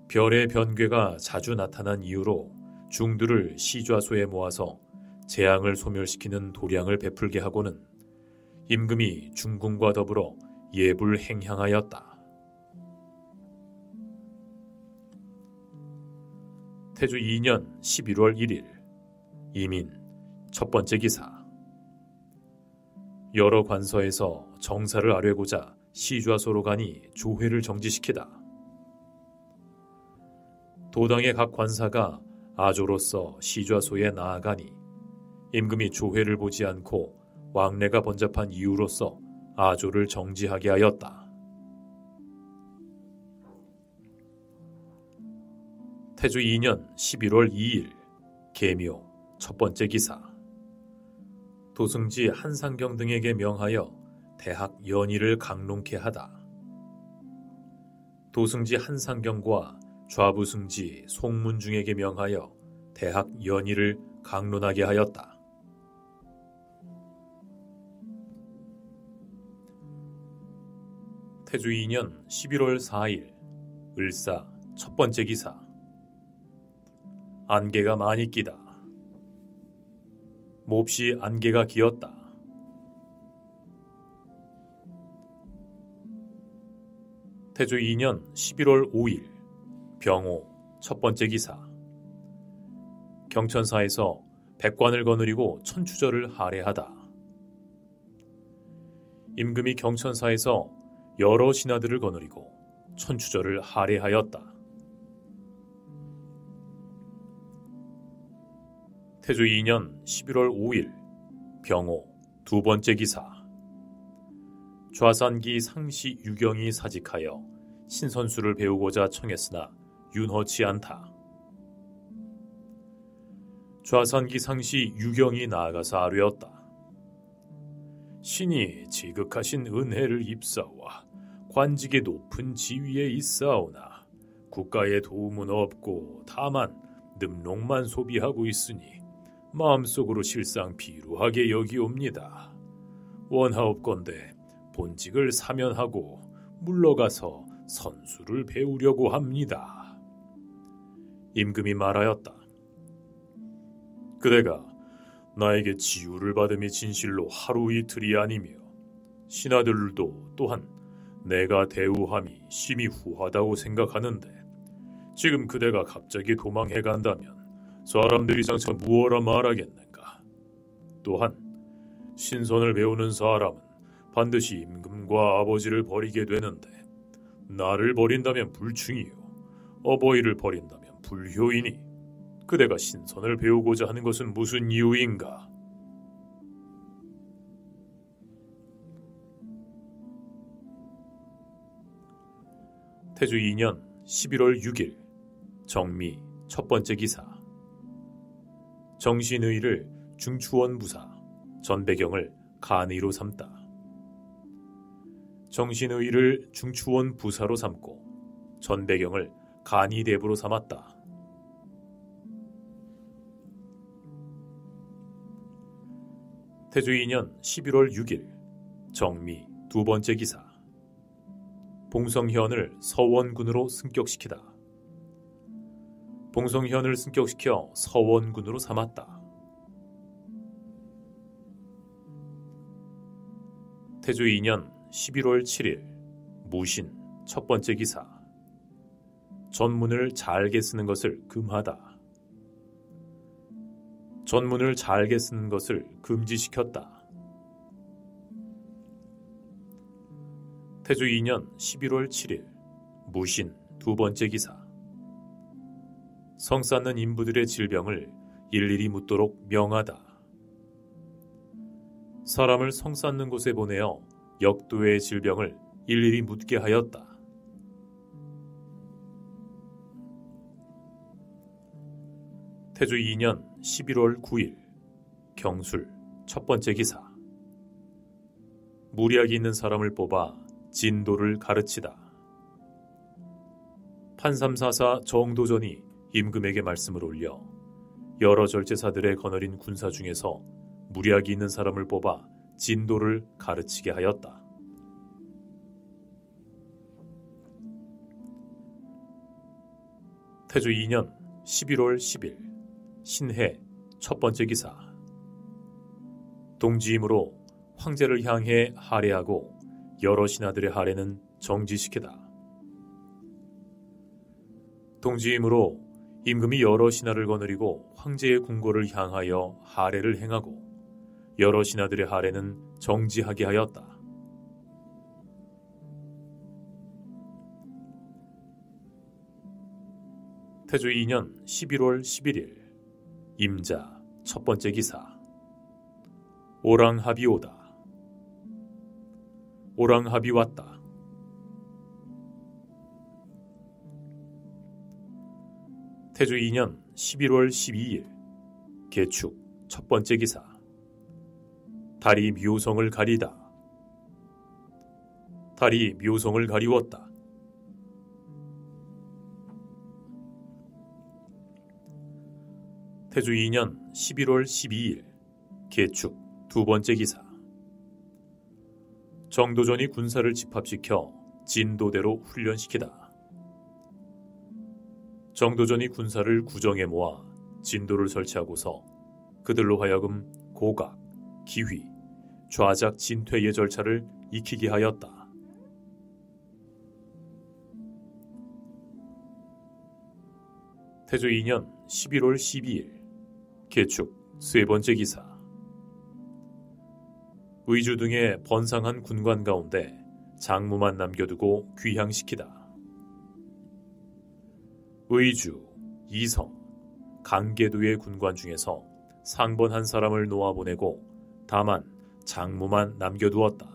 별의 변괴가 자주 나타난 이유로 중두를 시좌소에 모아서 재앙을 소멸시키는 도량을 베풀게 하고는 임금이 중궁과 더불어 예불 행향하였다. 태조 2년 11월 1일 이민 첫 번째 기사. 여러 관서에서 정사를 아뢰고자 시좌소로 가니 조회를 정지시키다. 도당의 각 관사가 아조로서 시좌소에 나아가니 임금이 조회를 보지 않고 왕래가 번잡한 이유로서 아조를 정지하게 하였다. 태조 2년 11월 2일 계묘 첫 번째 기사. 도승지 한상경 등에게 명하여 대학 연의를 강론케 하다. 도승지 한상경과 좌부승지 송문중에게 명하여 대학 연의를 강론하게 하였다. 태조 2년 11월 4일 을사 첫 번째 기사. 안개가 많이 끼다. 몹시 안개가 기었다. 태조 2년 11월 5일 병호 첫 번째 기사. 경천사에서 백관을 거느리고 천추절을 할애하다. 임금이 경천사에서 여러 신하들을 거느리고 천추절을 할애하였다. 태조 2년 11월 5일 병호 두 번째 기사. 좌산기 상시 유경이 사직하여 신선수를 배우고자 청했으나 윤허치 않다. 좌산기 상시 유경이 나아가서 아뢰었다. 신이 지극하신 은혜를 입사와 관직의 높은 지위에 있사오나 국가의 도움은 없고 다만 늠록만 소비하고 있으니 마음속으로 실상 비루하게 여기옵니다. 원하옵건대 본직을 사면하고 물러가서 선수를 배우려고 합니다. 임금이 말하였다. 그대가 나에게 지우를 받음이 진실로 하루 이틀이 아니며 신하들도 또한 내가 대우함이 심히 후하다고 생각하는데 지금 그대가 갑자기 도망해 간다면 사람들이 장차 무엇라 말하겠는가. 또한 신선을 배우는 사람은 반드시 임금과 아버지를 버리게 되는데 나를 버린다면 불충이요 어버이를 버린다면 불효이니 그대가 신선을 배우고자 하는 것은 무슨 이유인가? 태조 2년 11월 6일 정미 첫 번째 기사. 정신의를 중추원 부사, 전배경을 간의로 삼다. 정신의를 중추원 부사로 삼고 전배경을 간의대부로 삼았다. 태조 2년 11월 6일 정미 두 번째 기사. 봉성현을 서원군으로 승격시키다. 봉성현을 승격시켜 서원군으로 삼았다. 태조 2년 11월 7일 무신 첫 번째 기사. 전문을 잘게 쓰는 것을 금하다. 전문을 잘게 쓰는 것을 금지시켰다. 태조 2년 11월 7일 무신 두 번째 기사. 성 쌓는 인부들의 질병을 일일이 묻도록 명하다. 사람을 성 쌓는 곳에 보내어 역도의 질병을 일일이 묻게 하였다. 태조 2년 11월 9일 경술 첫 번째 기사. 무리하게 있는 사람을 뽑아 진도를 가르치다. 판삼사사 정도전이 임금에게 말씀을 올려 여러 절제사들의 거느린 군사 중에서 무리하게 있는 사람을 뽑아 진도를 가르치게 하였다. 태조 2년 11월 10일 신해 첫 번째 기사. 동지임으로 황제를 향해 할애하고 여러 신하들의 할애는 정지시키다. 동지임으로 임금이 여러 신하를 거느리고 황제의 궁궐을 향하여 할애를 행하고 여러 신하들의 할애는 정지하게 하였다. 태조 2년 11월 11일 임자 첫 번째 기사. 오랑합이 오다. 오랑합이 왔다. 태조 2년 11월 12일 개축 첫 번째 기사. 달이 묘성을 가리다. 달이 묘성을 가리웠다. 태조 2년 11월 12일 개축 두 번째 기사. 정도전이 군사를 집합시켜 진도대로 훈련시키다. 정도전이 군사를 구정에 모아 진도를 설치하고서 그들로 하여금 고각, 기휘, 좌작 진퇴의 절차를 익히게 하였다. 태조 2년 11월 12일 개축 세 번째 기사. 의주 등의 번상한 군관 가운데 장무만 남겨두고 귀향시키다. 의주, 이성, 강계도의 군관 중에서 상번 한 사람을 놓아보내고 다만 장무만 남겨두었다.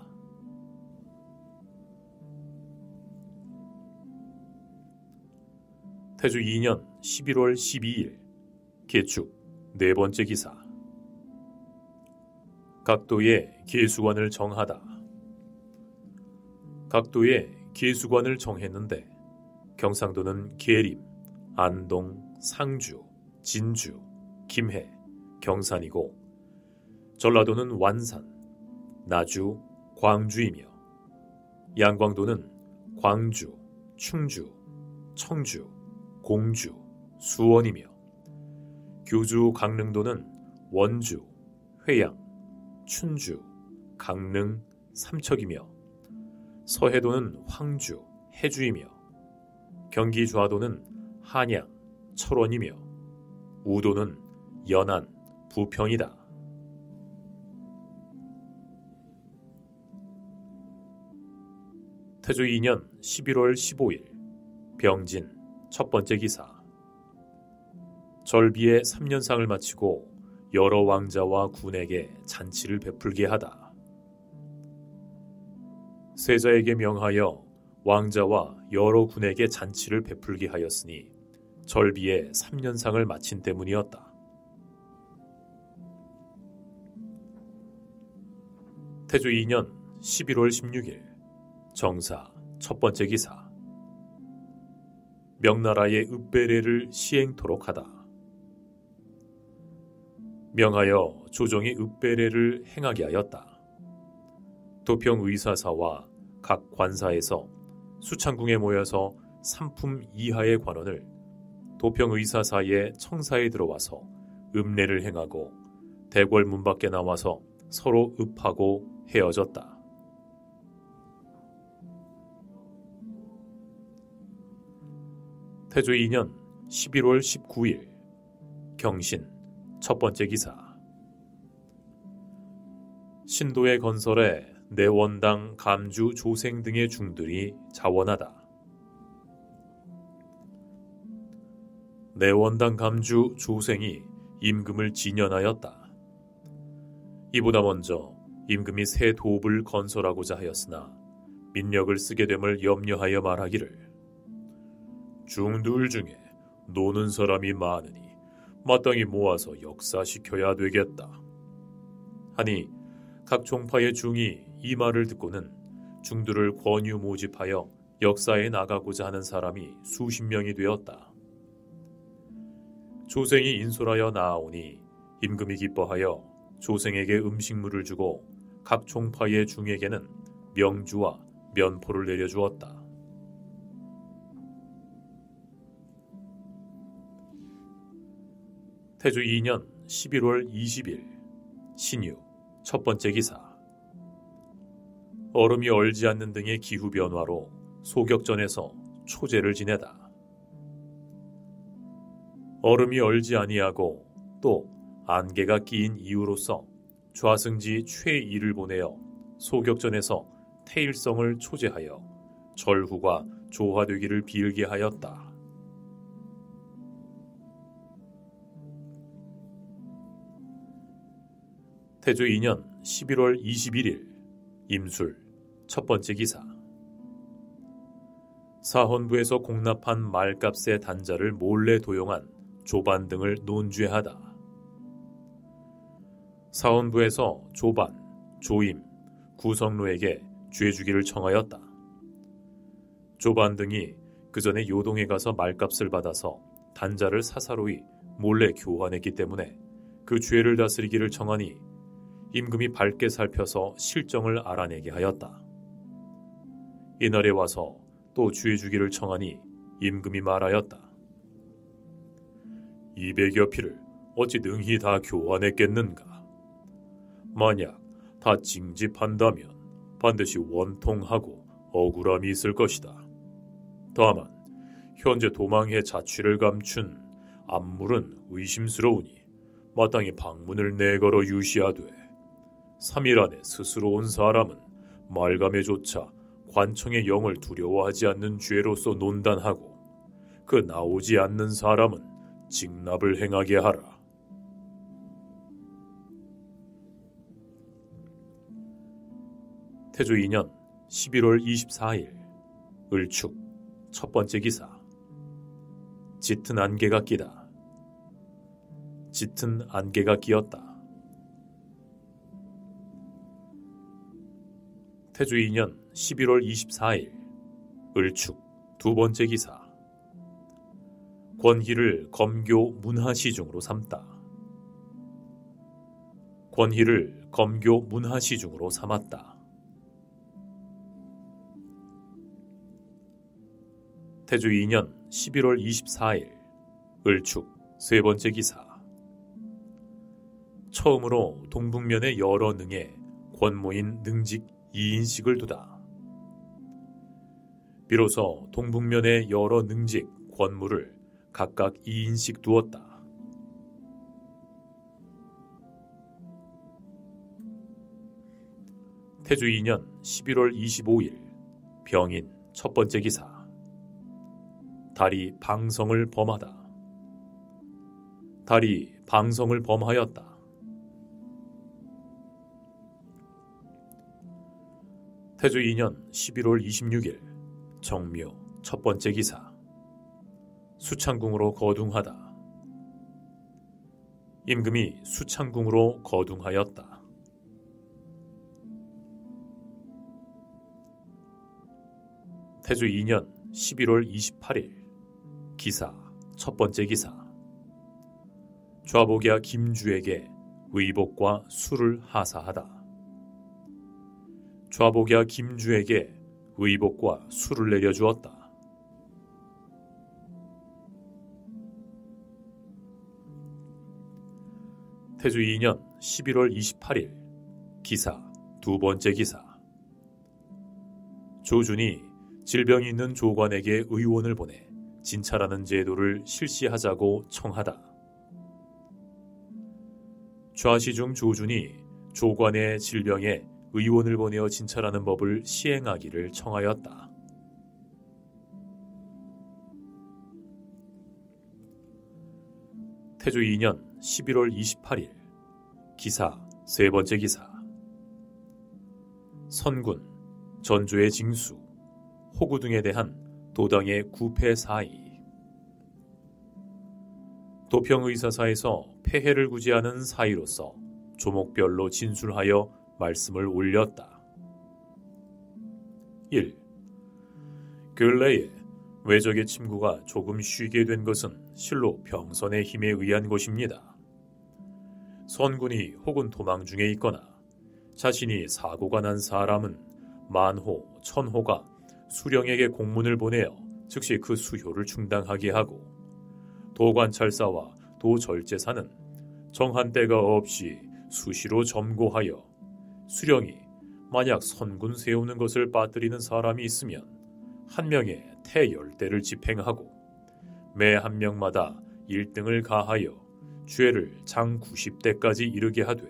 태조 2년 11월 12일 개축 네 번째 기사. 각도의 계수관을 정하다. 각도의 계수관을 정했는데 경상도는 계림, 안동, 상주, 진주, 김해, 경산이고 전라도는 완산, 나주, 광주이며 양광도는 광주, 충주, 청주, 공주, 수원이며 교주 강릉도는 원주, 회양, 춘주, 강릉, 삼척이며 서해도는 황주, 해주이며 경기 좌도는 한양, 철원이며 우도는 연안, 부평이다. 태조 2년 11월 15일 병진 첫 번째 기사. 절비의 3년상을 마치고 여러 왕자와 군에게 잔치를 베풀게 하다. 세자에게 명하여 왕자와 여러 군에게 잔치를 베풀게 하였으니 절비의 3년상을 마친 때문이었다. 태조 2년 11월 16일 정사 첫 번째 기사. 명나라의 읍베레를 시행토록 하다. 명하여 조정이 읍베레를 행하게 하였다. 도평의사사와 각 관사에서 수창궁에 모여서 3품 이하의 관원을 도평의사사의 청사에 들어와서 읍례를 행하고 대궐 문 밖에 나와서 서로 읍하고 헤어졌다. 태조 2년 11월 19일 경신 첫 번째 기사. 신도의 건설에 내원당 감주 조생 등의 중들이 자원하다. 내원당 감주 조생이 임금을 진연하였다. 이보다 먼저 임금이 새 도읍을 건설하고자 하였으나 민력을 쓰게 됨을 염려하여 말하기를 중들 중에 노는 사람이 많으니 마땅히 모아서 역사시켜야 되겠다 하니 각 종파의 중이 이 말을 듣고는 중들을 권유 모집하여 역사에 나가고자 하는 사람이 수십 명이 되었다. 조생이 인솔하여 나아오니 임금이 기뻐하여 조생에게 음식물을 주고 각 종파의 중에게는 명주와 면포를 내려주었다. 태조 2년 11월 20일 신유 첫 번째 기사. 얼음이 얼지 않는 등의 기후 변화로 소격전에서 초제를 지내다. 얼음이 얼지 아니하고 또 안개가 끼인 이유로서 좌승지 최이를 보내어 소격전에서 태일성을 초제하여 절후가 조화되기를 빌게 하였다. 태조 2년 11월 21일 임술 첫 번째 기사. 사헌부에서 공납한 말값의 단자를 몰래 도용한 조반 등을 논죄하다. 사헌부에서 조반, 조임, 구성로에게 죄주기를 청하였다. 조반 등이 그 전에 요동에 가서 말값을 받아서 단자를 사사로이 몰래 교환했기 때문에 그 죄를 다스리기를 청하니 임금이 밝게 살펴서 실정을 알아내게 하였다. 이날에 와서 또 죄주기를 청하니 임금이 말하였다. 200여 피를 어찌 능히 다 교환했겠는가? 만약 다 징집한다면 반드시 원통하고 억울함이 있을 것이다. 다만 현재 도망해 자취를 감춘 안물은 의심스러우니 마땅히 방문을 내걸어 유시하되 3일 안에 스스로 온 사람은 말감에조차 관청의 영을 두려워하지 않는 죄로서 논단하고 그 나오지 않는 사람은 징납을 행하게 하라. 태조 2년 11월 24일 을축 첫 번째 기사. 짙은 안개가 끼다. 짙은 안개가 끼었다. 태조 2년 11월 24일 을축 두 번째 기사. 권희를 검교 문하시중으로 삼다. 권희를 검교 문하시중으로 삼았다. 태조 2년 11월 24일 을축 세 번째 기사. 처음으로 동북면의 여러 능에 권모인 능직 2인씩을 두다. 비로소 동북면의 여러 능직 권무를 각각 2인씩 두었다. 태조 2년 11월 25일 병인 첫 번째 기사. 달이 방성을 범하다. 달이 방성을 범하였다. 태조 2년 11월 26일 정묘 첫 번째 기사. 수창궁으로 거둥하다. 임금이 수창궁으로 거둥하였다. 태조 2년 11월 28일 기사 첫 번째 기사. 좌복야 김주에게 의복과 술을 하사하다. 좌복야 김주에게 의복과 술을 내려주었다. 태조 2년 11월 28일 기사 두 번째 기사. 조준이 질병이 있는 조관에게 의원을 보내 진찰하는 제도를 실시하자고 청하다. 좌시중 조준이 조관의 질병에 의원을 보내어 진찰하는 법을 시행하기를 청하였다. 태조 2년 11월 28일 기사 세 번째 기사. 선군, 전조의 징수, 호구 등에 대한 도당의 구패 사의. 도평의사사에서 폐해를 구제하는 사의로서 조목별로 진술하여 말씀을 올렸다. 1. 근래에 외적의 침구가 조금 쉬게 된 것은 실로 병선의 힘에 의한 것입니다. 선군이 혹은 도망 중에 있거나 자신이 사고가 난 사람은 만호, 천호가 수령에게 공문을 보내어 즉시 그 수효를 충당하게 하고, 도관찰사와 도절제사는 정한 때가 없이 수시로 점고하여 수령이 만약 선군 세우는 것을 빠뜨리는 사람이 있으면 한 명의 태열대를 집행하고 매 한 명마다 1등을 가하여 죄를 장 90대까지 이르게 하되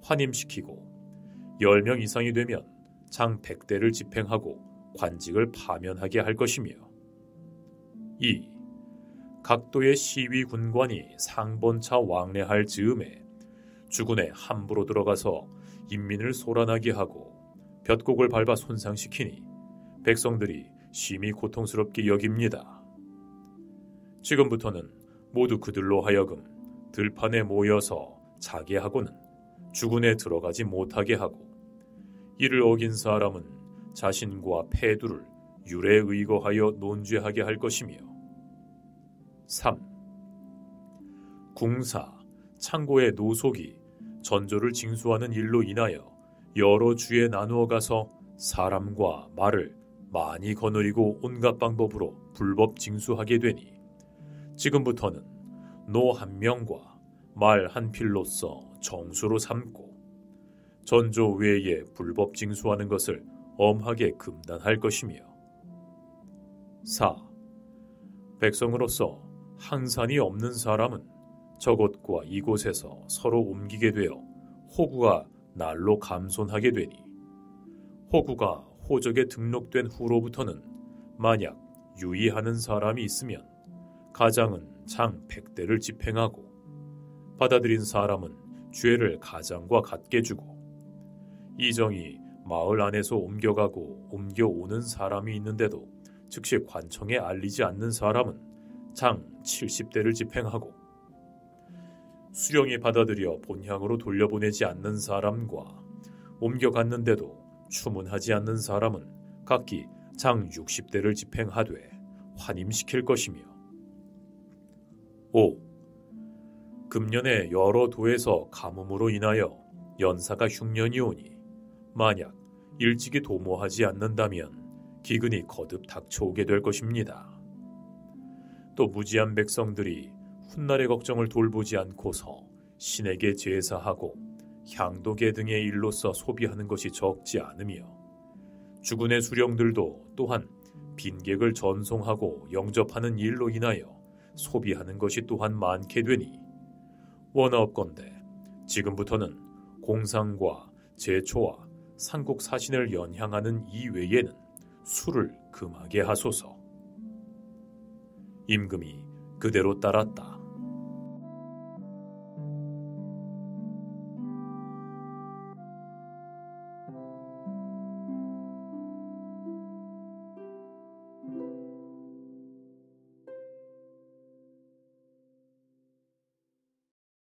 환임시키고 10명 이상이 되면 장 100대를 집행하고 관직을 파면하게 할 것이며, 2. 각도의 시위 군관이 상번차 왕래할 즈음에 주군에 함부로 들어가서 인민을 소란하게 하고 볕곡을 밟아 손상시키니 백성들이 심히 고통스럽게 여깁니다. 지금부터는 모두 그들로 하여금 들판에 모여서 자게 하고는 주군에 들어가지 못하게 하고, 이를 어긴 사람은 자신과 패두를 율에 의거하여 논죄하게 할 것이며, 3. 궁사, 창고의 노속이 전조를 징수하는 일로 인하여 여러 주에 나누어 가서 사람과 말을 많이 거느리고 온갖 방법으로 불법 징수하게 되니 지금부터는 노 한 명과 말 한 필로서 정수로 삼고 전조 외에 불법 징수하는 것을 엄하게 금단할 것이며, 4. 백성으로서 항산이 없는 사람은 저곳과 이곳에서 서로 옮기게 되어 호구가 날로 감손하게 되니 호구가 호적에 등록된 후로부터는 만약 유의하는 사람이 있으면 가장은 장 100대를 집행하고 받아들인 사람은 죄를 가장과 같게 주고, 이정이 마을 안에서 옮겨가고 옮겨오는 사람이 있는데도 즉시 관청에 알리지 않는 사람은 장 70대를 집행하고 수령이 받아들여 본향으로 돌려보내지 않는 사람과 옮겨갔는데도 추문하지 않는 사람은 각기 장 60대를 집행하되 환임시킬 것이며 5. 금년에 여러 도에서 가뭄으로 인하여 연사가 흉년이 오니 만약 일찍이 도모하지 않는다면 기근이 거듭 닥쳐오게 될 것입니다. 또 무지한 백성들이 훗날의 걱정을 돌보지 않고서 신에게 제사하고 향도계 등의 일로서 소비하는 것이 적지 않으며 주군의 수령들도 또한 빈객을 전송하고 영접하는 일로 인하여 소비하는 것이 또한 많게 되니 원하옵건대 지금부터는 공상과 제초와 삼국 사신을 연향하는 이외에는 술을 금하게 하소서. 임금이 그대로 따랐다.